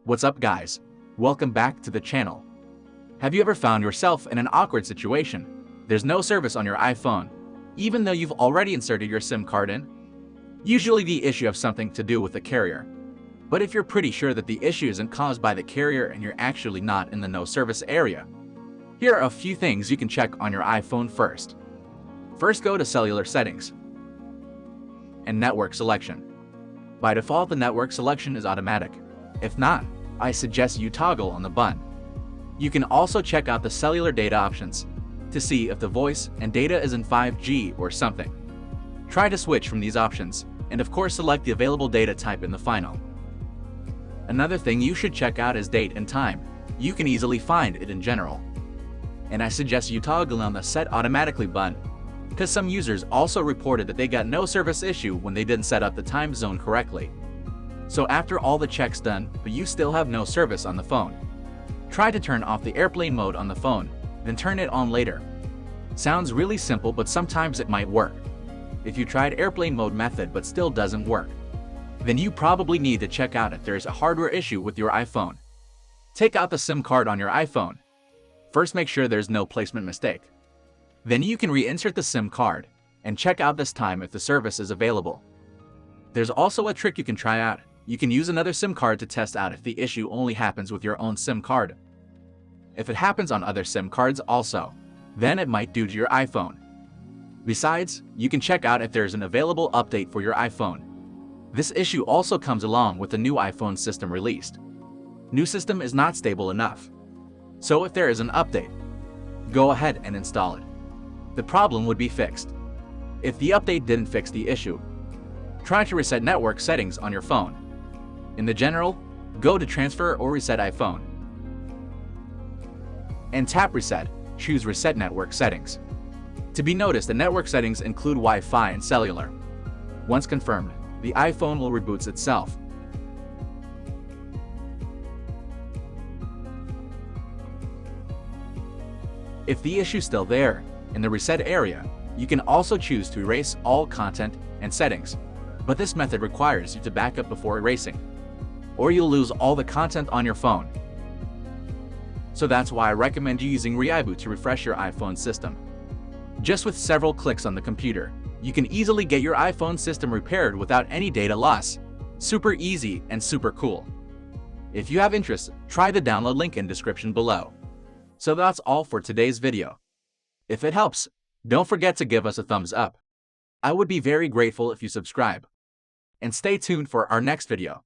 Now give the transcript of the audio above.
What's up guys? Welcome back to the channel. Have you ever found yourself in an awkward situation? There's no service on your iPhone, even though you've already inserted your SIM card in? Usually the issue has something to do with the carrier. But if you're pretty sure that the issue isn't caused by the carrier and you're actually not in the no service area, here are a few things you can check on your iPhone first. First, go to Cellular Settings and Network Selection. By default, the network selection is automatic. If not, I suggest you toggle on the button. You can also check out the cellular data options to see if the voice and data is in 5G or something. Try to switch from these options, and of course select the available data type in the final. Another thing you should check out is date and time. You can easily find it in general. And I suggest you toggle on the Set Automatically button, because some users also reported that they got no service issue when they didn't set up the time zone correctly. So after all the checks done, but you still have no service on the phone, try to turn off the airplane mode on the phone, then turn it on later. Sounds really simple, but sometimes it might work. If you tried airplane mode method but still doesn't work, then you probably need to check out if there's a hardware issue with your iPhone. Take out the SIM card on your iPhone. First, make sure there's no placement mistake. Then you can reinsert the SIM card and check out this time if the service is available. There's also a trick you can try out. You can use another SIM card to test out if the issue only happens with your own SIM card. If it happens on other SIM cards also, then it might due to your iPhone. Besides, you can check out if there's an available update for your iPhone. This issue also comes along with the new iPhone system released. New system is not stable enough. So if there is an update, go ahead and install it. The problem would be fixed. If the update didn't fix the issue, try to reset network settings on your phone. In the general, go to Transfer or Reset iPhone. And tap Reset, choose Reset Network Settings. To be noticed, the network settings include Wi-Fi and cellular. Once confirmed, the iPhone will reboot itself. If the issue is still there, in the reset area, you can also choose to erase all content and settings, but this method requires you to back up before erasing, or you'll lose all the content on your phone. So that's why I recommend you using Reboot to refresh your iPhone system. Just with several clicks on the computer, you can easily get your iPhone system repaired without any data loss. Super easy and super cool. If you have interest, try the download link in description below. So that's all for today's video. If it helps, don't forget to give us a thumbs up. I would be very grateful if you subscribe. And stay tuned for our next video.